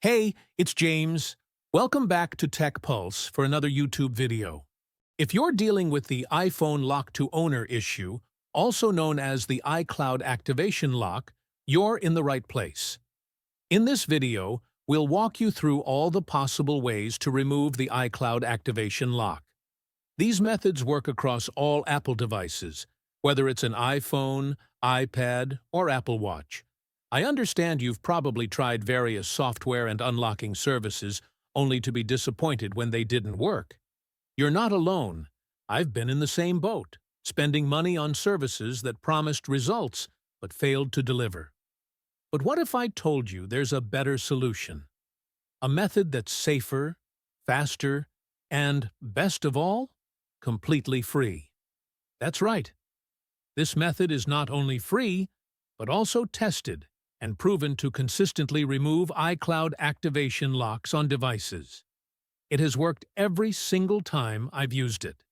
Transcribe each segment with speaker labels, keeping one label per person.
Speaker 1: Hey, it's James. Welcome back to Tech Pulse for another YouTube video. If you're dealing with the iPhone lock to owner issue, also known as the iCloud activation lock, you're in the right place. In this video, we'll walk you through all the possible ways to remove the iCloud activation lock. These methods work across all Apple devices, whether it's an iPhone, iPad, or Apple Watch. I understand you've probably tried various software and unlocking services only to be disappointed when they didn't work. You're not alone. I've been in the same boat, spending money on services that promised results but failed to deliver. But what if I told you there's a better solution? A method that's safer, faster, and, best of all, completely free. That's right. This method is not only free, but also tested and proven to consistently remove iCloud activation locks on devices. It has worked every single time I've used it.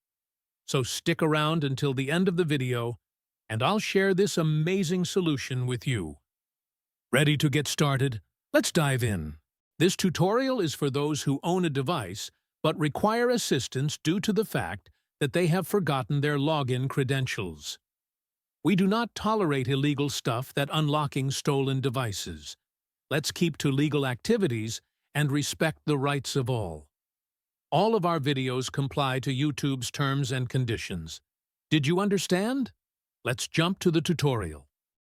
Speaker 1: So stick around until the end of the video, and I'll share this amazing solution with you. Ready to get started? Let's dive in. This tutorial is for those who own a device but require assistance due to the fact that they have forgotten their login credentials. We do not tolerate illegal stuff that unlocking stolen devices. Let's keep to legal activities and respect the rights of all. All of our videos comply to YouTube's terms and conditions. Did you understand? Let's jump to the tutorial.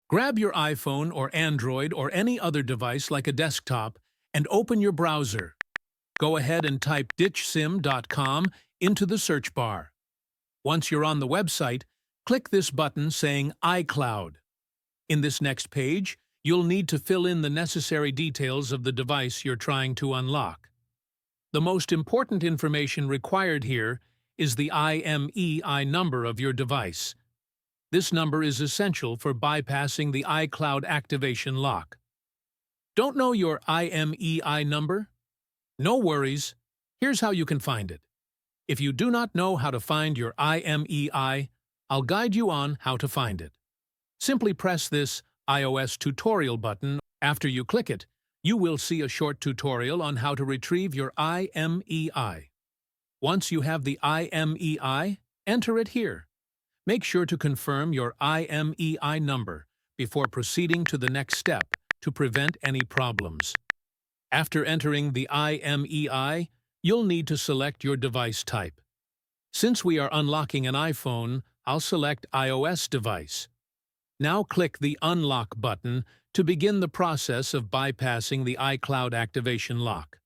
Speaker 1: Grab your iPhone or Android or any other device like a desktop and open your browser. Go ahead and type ditchsim.com into the search bar. Once you're on the website, click this button saying iCloud. In this next page, you'll need to fill in the necessary details of the device you're trying to unlock. The most important information required here is the IMEI number of your device. This number is essential for bypassing the iCloud activation lock. Don't know your IMEI number? No worries. Here's how you can find it. If you do not know how to find your IMEI, I'll guide you on how to find it. Simply press this iOS tutorial button. After you click it, you will see a short tutorial on how to retrieve your IMEI. Once you have the IMEI, enter it here. Make sure to confirm your IMEI number before proceeding to the next step to prevent any problems. After entering the IMEI, you'll need to select your device type. Since we are unlocking an iPhone, I'll select iOS device. Now click the Unlock button to begin the process of bypassing the iCloud activation lock.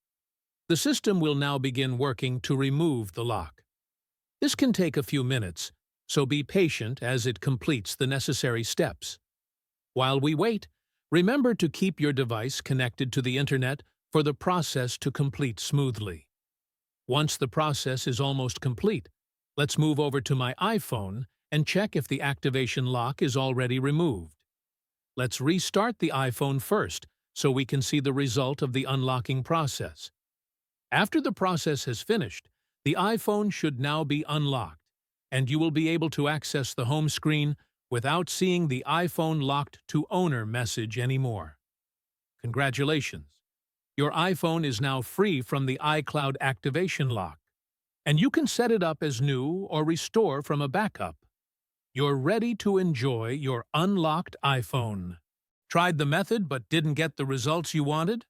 Speaker 1: The system will now begin working to remove the lock. This can take a few minutes, so be patient as it completes the necessary steps. While we wait, remember to keep your device connected to the internet for the process to complete smoothly. Once the process is almost complete, let's move over to my iPhone and check if the activation lock is already removed. Let's restart the iPhone first so we can see the result of the unlocking process. After the process has finished, the iPhone should now be unlocked, and you will be able to access the home screen without seeing the iPhone locked to owner message anymore. Congratulations! Your iPhone is now free from the iCloud activation lock, and you can set it up as new or restore from a backup. You're ready to enjoy your unlocked iPhone. Tried the method but didn't get the results you wanted?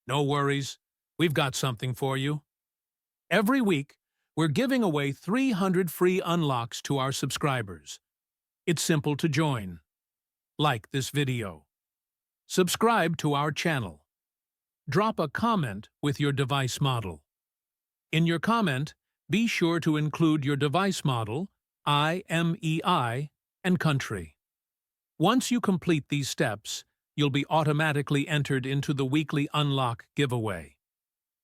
Speaker 1: No worries, we've got something for you. Every week, we're giving away 300 free unlocks to our subscribers. It's simple to join. Like this video. Subscribe to our channel. Drop a comment with your device model. In your comment, be sure to include your device model, IMEI, and country. Once you complete these steps, you'll be automatically entered into the weekly Unlock giveaway.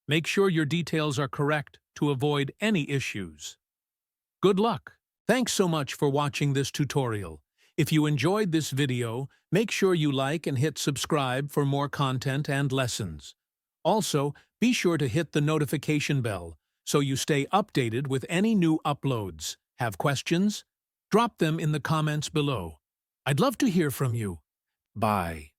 Speaker 1: Make sure your details are correct to avoid any issues. Good luck! Thanks so much for watching this tutorial. If you enjoyed this video, make sure you like and hit subscribe for more content and lessons. Also, be sure to hit the notification bell so you stay updated with any new uploads. Have questions? Drop them in the comments below. I'd love to hear from you. Bye.